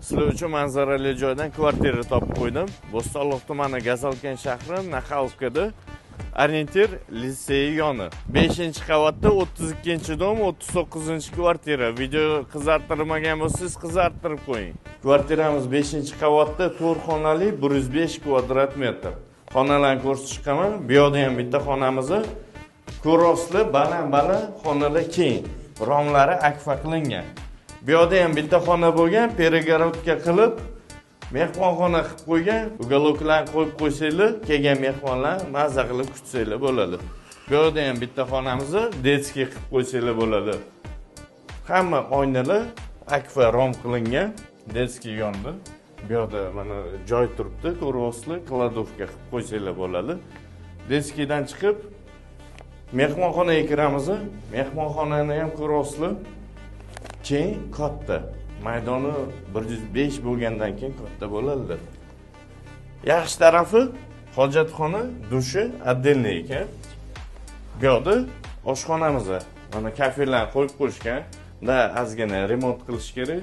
Sizlar uchun manzarali joydan kvartira topib qo'ydim. Bo'stonliq tumani Gazalkan shahri Naxalkada orientir liseyi yoni. 5-qavatda 32-dom 39-kvartira. Video qizartirmagan bo'lsangiz qizartirib qo'ying. Kvartiramiz 5-qavatda 4 xonali 105 kvadrat metr. Xonalarni ko'rsatib chiqaman. Bu yerda ham bitta xonamiz ko'rosli baland xonalar keng. Romlari akfa qilingan. Bu yerda ham bitta xona bo'lgan, перегородка qilib, mehmonxona qilib qo'ygan. Uголокlarni qo'yib qo'ysanglar, kelgan mehmonlar mazza qilib kutsanglar bo'ladi. Bu yerda ham bitta xonamizni детский qilib qo'ysanglar bo'ladi. Hamma oynalar akfa rom qilingan, детский yonda. Bu yerda mana joy turibdi, ko'rosli kladovka qilib qo'ysanglar bo'ladi. Детскийdan chiqib mehmonxonaga kiramiz. Mehmonxonani ham ko'rosli keng, katta. Maydoni 105 bo'lgandan keyin katta bo'ladi. Yaxshi tarafi hojatxona, dushi отдельный ekan. Bu yerda oshxonamiz, mana kafelarni qo'yib qo'yishgan. Da ozgina remont qilish kerak.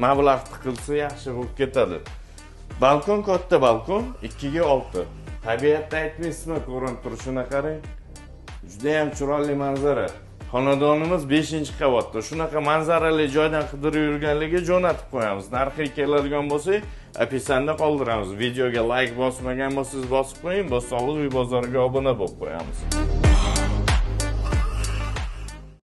Mablag' tiqilsa yaxshi bo'lib ketadi. Balkon katta balkon, 2/6. Tabiatda aytmaysizmi, ko'rinib turishini qarang. Juda ham chiroyli manzara. Xonadonimiz 5-qavatda. Shunaqa manzarali joydan qidirib yurganligiga jo'natib qo'yamiz. Narxi keladigan bo'lsa, opisanda qoldiramiz. Videoga like bosmagan bo'lsangiz bosib qo'ying, Bo'stonliq uy bozoriga obuna bo'lib qo'yamiz.